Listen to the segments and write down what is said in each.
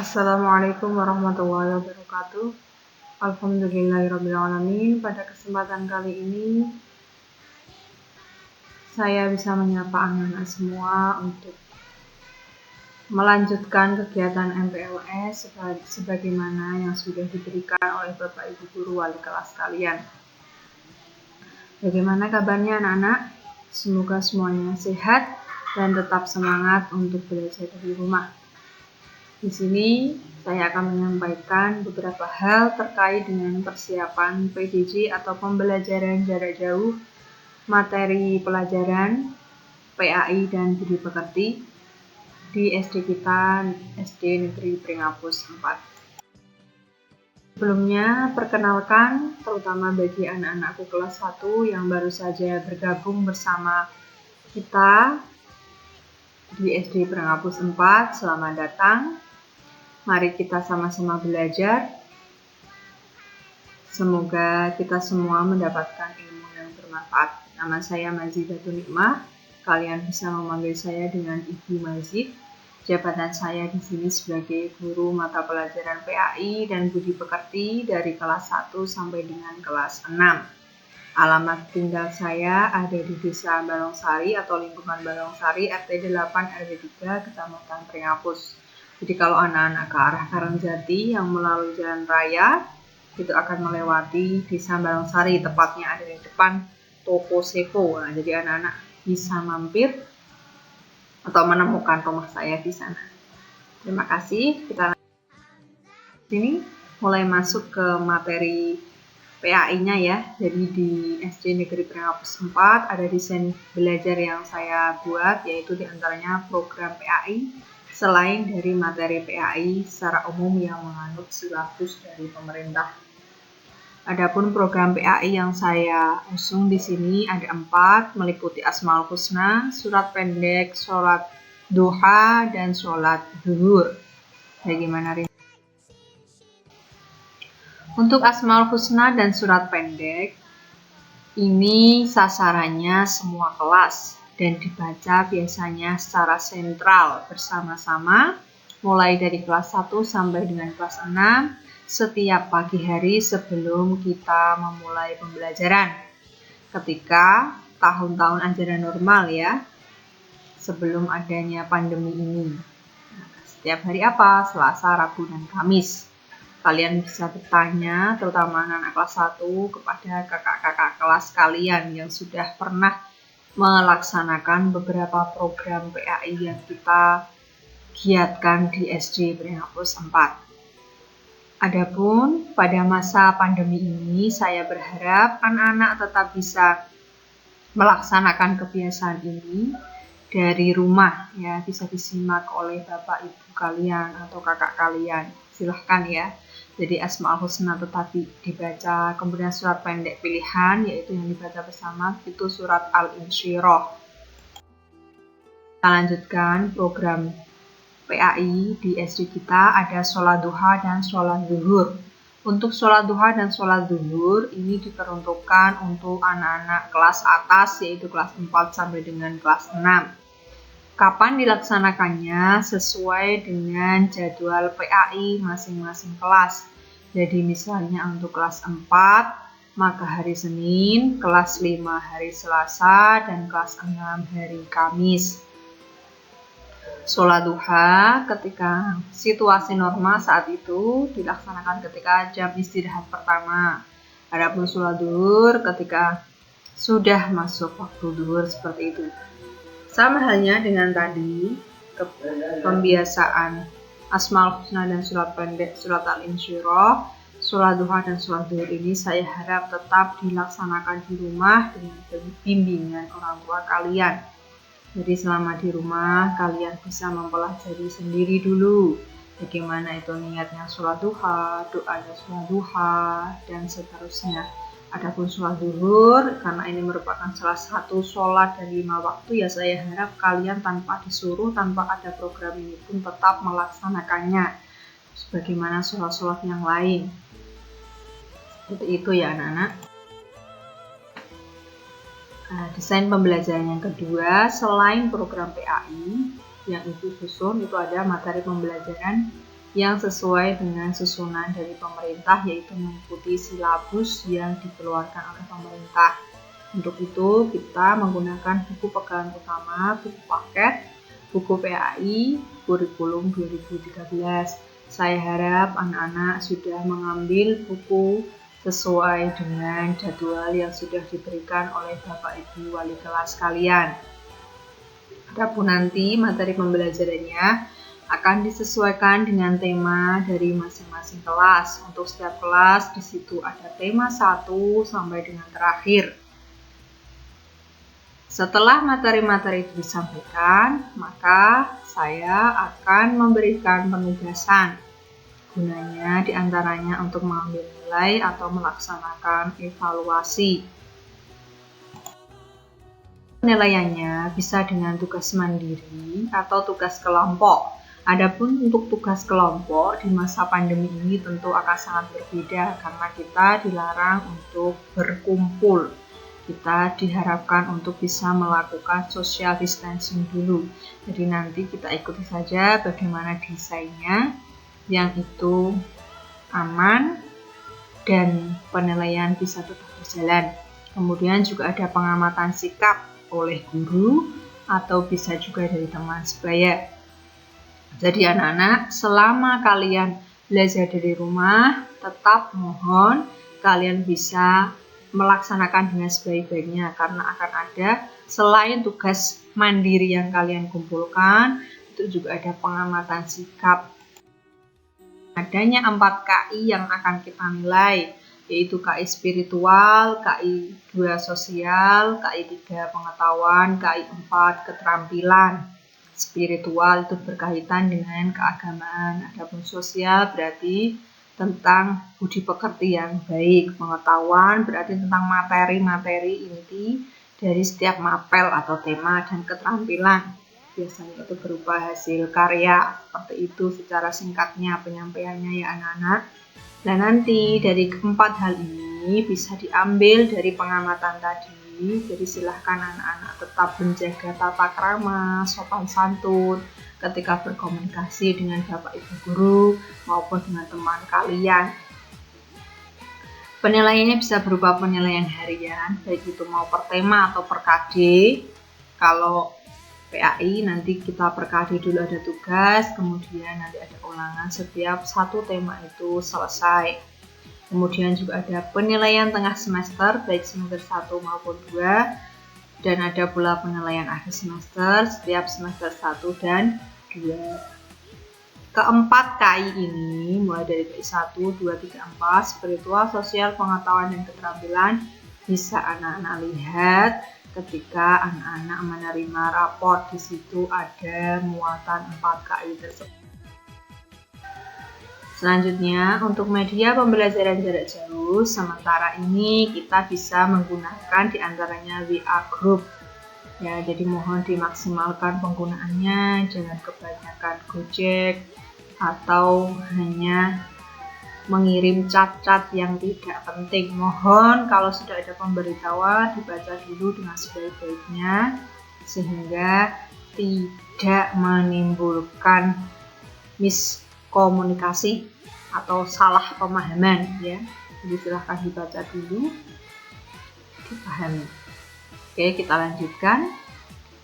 Assalamualaikum warahmatullahi wabarakatuh. Alhamdulillahirrabbilalamin. Pada kesempatan kali ini saya bisa menyapa anak-anak semua untuk melanjutkan kegiatan MPLS sebagaimana yang sudah diberikan oleh Bapak Ibu Guru Wali kelas kalian. Bagaimana kabarnya anak-anak? Semoga semuanya sehat dan tetap semangat untuk belajar di rumah. Di sini saya akan menyampaikan beberapa hal terkait dengan persiapan PJJ atau pembelajaran jarak jauh, materi pelajaran PAI dan budi pekerti di SD kita, SD Negeri Pringapus 4. Sebelumnya, perkenalkan terutama bagi anak-anakku kelas 1 yang baru saja bergabung bersama kita di SD Pringapus 4, selamat datang. Mari kita sama-sama belajar. Semoga kita semua mendapatkan ilmu yang bermanfaat. Nama saya Mazidatun Nikmah. Kalian bisa memanggil saya dengan Ibu Mazid. Jabatan saya di sini sebagai guru mata pelajaran PAI dan budi pekerti dari kelas 1 sampai dengan kelas 6. Alamat tinggal saya ada di Desa Balongsari atau lingkungan Balongsari, RT 8 RW 3, Kecamatan Pringapus. Jadi kalau anak-anak ke arah Karangjati yang melalui jalan raya, itu akan melewati Desa Balongsari, tepatnya ada di depan Toko Sevo. Nah, jadi anak-anak bisa mampir atau menemukan rumah saya di sana. Terima kasih. Kita sini mulai masuk ke materi PAI-nya ya. Jadi di SD Negeri Pringapus 4 ada desain belajar yang saya buat, yaitu diantaranya program PAI selain dari materi PAI secara umum yang menganut silabus dari pemerintah. Adapun program PAI yang saya usung di sini ada 4, meliputi Asmaul Husna, surat pendek, sholat duha, dan sholat zuhur. Bagaimana untuk Asmaul Husna dan surat pendek, ini sasarannya semua kelas dan dibaca biasanya secara sentral bersama-sama mulai dari kelas 1 sampai dengan kelas 6 setiap pagi hari sebelum kita memulai pembelajaran ketika tahun-tahun ajaran normal ya, sebelum adanya pandemi ini. Setiap hari apa? Selasa, Rabu, dan Kamis. Kalian bisa bertanya, terutama anak-anak kelas 1, kepada kakak-kakak kelas kalian yang sudah pernah melaksanakan beberapa program PAI yang kita giatkan di SD Pringapus 4. Adapun pada masa pandemi ini, saya berharap anak-anak tetap bisa melaksanakan kebiasaan ini dari rumah ya, bisa disimak oleh bapak ibu kalian atau kakak kalian. Silahkan ya. Jadi Asmaul Husna tetapi dibaca, kemudian surat pendek pilihan yaitu yang dibaca bersama itu surat Al-Insyirah. Kita lanjutkan program PAI di SD kita, ada sholat duha dan sholat zuhur. Untuk sholat duha dan sholat zuhur ini diperuntukkan untuk anak-anak kelas atas yaitu kelas 4 sampai dengan kelas 6. Kapan dilaksanakannya sesuai dengan jadwal PAI masing-masing kelas. Jadi misalnya untuk kelas 4 maka hari Senin, kelas 5 hari Selasa, dan kelas 6 hari Kamis. Sholat duha ketika situasi normal saat itu dilaksanakan ketika jam istirahat pertama. Adapun sholat zuhur ketika sudah masuk waktu zuhur, seperti itu. Sama halnya dengan tadi pembiasaan Asmaul Husna dan surat pendek, surat Al-Insyirah, sholat duha dan sholat zuhur ini saya harap tetap dilaksanakan di rumah dengan bimbingan orang tua kalian. Jadi selama di rumah kalian bisa mempelajari sendiri dulu bagaimana itu niatnya sholat duha, doanya sholat duha, dan seterusnya. Adapun sholat zuhur, karena ini merupakan salah satu sholat dari 5 waktu ya, saya harap kalian tanpa disuruh, tanpa ada program ini pun tetap melaksanakannya sebagaimana sholat-sholat yang lain. Seperti itu ya anak-anak. Desain pembelajaran yang kedua, selain program PAI, yang Ibu susun itu ada materi pembelajaran yang sesuai dengan susunan dari pemerintah, yaitu mengikuti silabus yang dikeluarkan oleh pemerintah. Untuk itu kita menggunakan buku pegangan utama, buku paket, buku PAI, kurikulum 2013. Saya harap anak-anak sudah mengambil buku sesuai dengan jadwal yang sudah diberikan oleh Bapak Ibu wali kelas kalian. Adapun nanti materi pembelajarannya akan disesuaikan dengan tema dari masing-masing kelas. Untuk setiap kelas di situ ada tema 1 sampai dengan terakhir. Setelah materi-materi itu disampaikan, maka saya akan memberikan penugasan. Gunanya diantaranya untuk mengambil nilai atau melaksanakan evaluasi. Penilaiannya bisa dengan tugas mandiri atau tugas kelompok. Adapun untuk tugas kelompok di masa pandemi ini tentu akan sangat berbeda karena kita dilarang untuk berkumpul. Kita diharapkan untuk bisa melakukan social distancing dulu. Jadi nanti kita ikuti saja bagaimana desainnya yang itu aman dan penilaian bisa tetap berjalan. Kemudian juga ada pengamatan sikap oleh guru atau bisa juga dari teman sebaya. Jadi anak-anak, selama kalian belajar dari rumah, tetap mohon kalian bisa melaksanakan dengan sebaik-baiknya karena akan ada selain tugas mandiri yang kalian kumpulkan, itu juga ada pengamatan sikap. Adanya 4 KI yang akan kita nilai, yaitu KI spiritual, KI 2 sosial, KI 3 pengetahuan, KI 4 keterampilan. Spiritual itu berkaitan dengan keagamaan, adapun sosial berarti tentang budi pekerti yang baik, pengetahuan berarti tentang materi-materi inti dari setiap mapel atau tema, dan keterampilan biasanya itu berupa hasil karya. Seperti itu secara singkatnya penyampaiannya ya anak-anak. Dan nanti dari keempat hal ini bisa diambil dari pengamatan tadi. Jadi silahkan anak-anak tetap menjaga tata krama, sopan santun ketika berkomunikasi dengan Bapak Ibu guru maupun dengan teman kalian. Penilaiannya bisa berupa penilaian harian, baik itu mau per tema atau per KD. Kalau PAI nanti kita per KD dulu ada tugas, kemudian nanti ada ulangan setiap satu tema itu selesai. Kemudian juga ada penilaian tengah semester, baik semester 1 maupun 2, dan ada pula penilaian akhir semester setiap semester 1 dan 2. Keempat KI ini mulai dari KI 1, 2, 3, 4 spiritual, sosial, pengetahuan, dan keterampilan bisa anak-anak lihat ketika anak-anak menerima raport. Di situ ada muatan 4 KI tersebut. Selanjutnya untuk media pembelajaran jarak jauh, sementara ini kita bisa menggunakan diantaranya WA Group. Ya, jadi mohon dimaksimalkan penggunaannya, jangan kebanyakan Gojek atau hanya mengirim cat-cat yang tidak penting. Mohon kalau sudah ada pemberitahuan dibaca dulu dengan sebaik-baiknya sehingga tidak menimbulkan miskomunikasi atau salah pemahaman ya. Jadi silahkan dibaca dulu, dipahami. Oke, kita lanjutkan.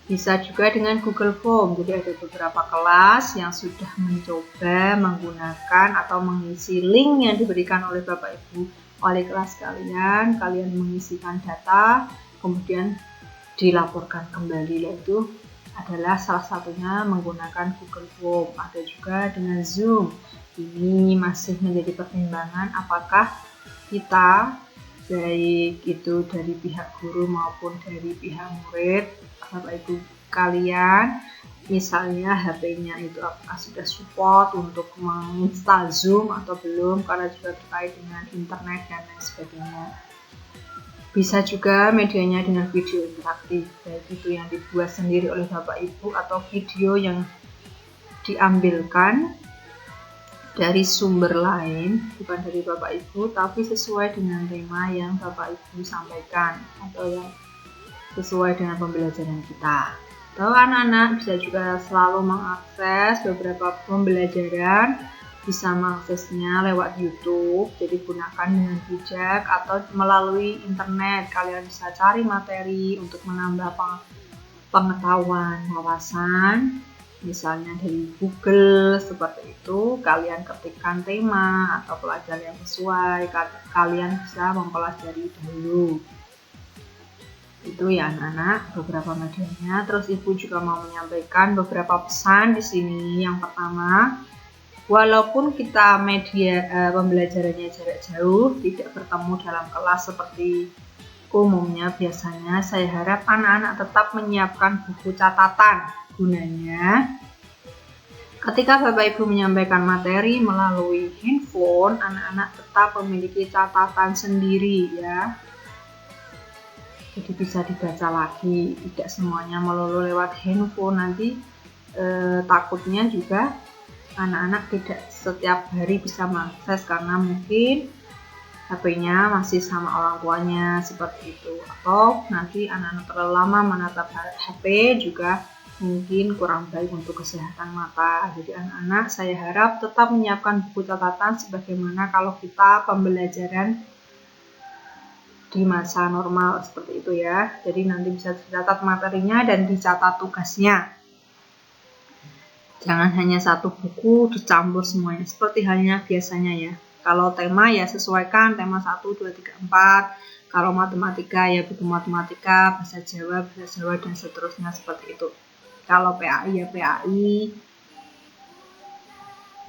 Bisa juga dengan Google Form. Jadi ada beberapa kelas yang sudah mencoba menggunakan atau mengisi link yang diberikan oleh Bapak Ibu wali kelas kalian. Kalian mengisikan data, kemudian dilaporkan kembali, yaitu adalah salah satunya menggunakan Google Form. Ada juga dengan Zoom. Ini masih menjadi pertimbangan apakah kita baik itu dari pihak guru maupun dari pihak murid, Bapak Ibu kalian, misalnya HP-nya itu apakah sudah support untuk menginstal Zoom atau belum, karena juga terkait dengan internet dan lain sebagainya. Bisa juga medianya dengan video interaktif, baik itu yang dibuat sendiri oleh Bapak Ibu atau video yang diambilkan dari sumber lain, bukan dari Bapak Ibu, tapi sesuai dengan tema yang Bapak Ibu sampaikan atau yang sesuai dengan pembelajaran kita. Atau anak-anak bisa juga selalu mengakses beberapa pembelajaran, bisa mengaksesnya lewat YouTube, jadi gunakan dengan bijak, atau melalui internet. Kalian bisa cari materi untuk menambah pengetahuan, wawasan, misalnya dari Google, seperti itu. Kalian ketikkan tema atau pelajaran yang sesuai, kalian bisa mempelajari dahulu. Itu ya anak-anak, beberapa medianya. Terus ibu juga mau menyampaikan beberapa pesan di sini. Yang pertama, walaupun kita media pembelajarannya jarak jauh, tidak bertemu dalam kelas seperti umumnya biasanya, saya harap anak-anak tetap menyiapkan buku catatan. Gunanya, ketika Bapak Ibu menyampaikan materi melalui handphone, anak-anak tetap memiliki catatan sendiri ya. Jadi bisa dibaca lagi, tidak semuanya melulu lewat handphone. Nanti takutnya juga anak-anak tidak setiap hari bisa mengakses karena mungkin HP-nya masih sama orang tuanya, seperti itu. Atau nanti anak-anak terlalu lama menatap HP juga mungkin kurang baik untuk kesehatan mata. Jadi anak-anak saya harap tetap menyiapkan buku catatan sebagaimana kalau kita pembelajaran di masa normal, seperti itu ya. Jadi nanti bisa dicatat materinya dan dicatat tugasnya. Jangan hanya satu buku dicampur semuanya, seperti halnya biasanya ya. Kalau tema ya sesuaikan tema 1, 2, 3, 4. Kalau matematika ya buku matematika, bahasa Jawa, dan seterusnya, seperti itu. Kalau PAI ya PAI,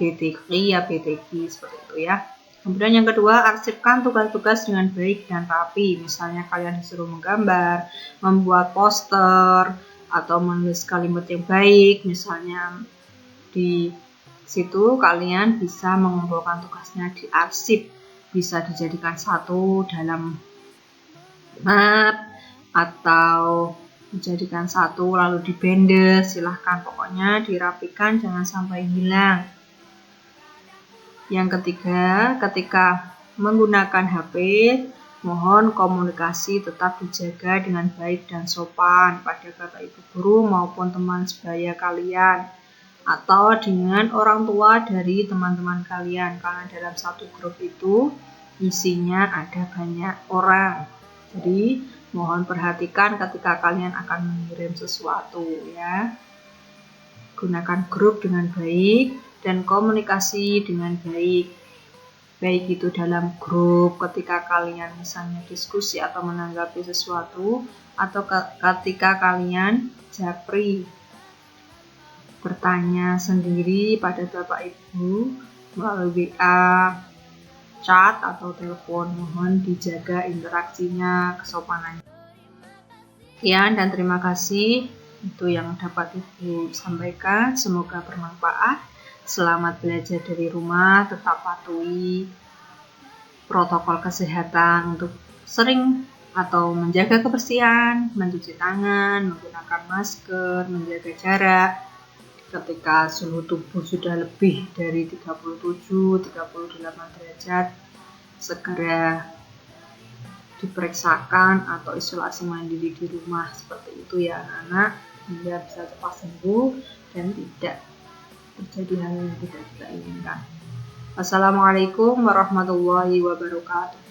BTQ ya BTQ, seperti itu ya. Kemudian yang kedua, arsipkan tugas-tugas dengan baik dan rapi. Misalnya kalian disuruh menggambar, membuat poster, atau menulis kalimat yang baik. Misalnya di situ kalian bisa mengumpulkan tugasnya di arsip. Bisa dijadikan satu dalam map, atau dijadikan satu lalu dibender. Silahkan, pokoknya dirapikan, jangan sampai hilang. Yang ketiga, ketika menggunakan HP, mohon komunikasi tetap dijaga dengan baik dan sopan pada Bapak Ibu guru maupun teman sebaya kalian, atau dengan orang tua dari teman-teman kalian, karena dalam satu grup itu isinya ada banyak orang. Jadi mohon perhatikan ketika kalian akan mengirim sesuatu ya. Gunakan grup dengan baik dan komunikasi dengan baik. Baik itu dalam grup ketika kalian misalnya diskusi atau menanggapi sesuatu, atau ketika kalian japri, bertanya sendiri pada Bapak Ibu melalui WA, chat, atau telepon. Mohon dijaga interaksinya, kesopanannya. Sekian dan terima kasih. Itu yang dapat Ibu sampaikan. Semoga bermanfaat. Selamat belajar dari rumah. Tetap patuhi protokol kesehatan untuk sering atau menjaga kebersihan, mencuci tangan, menggunakan masker, menjaga jarak. Ketika suhu tubuh sudah lebih dari 37-38 derajat, segera diperiksakan atau isolasi mandiri di rumah, seperti itu ya anak-anak, hingga bisa cepat sembuh dan tidak terjadi hal yang tidak kita inginkan. Wassalamualaikum warahmatullahi wabarakatuh.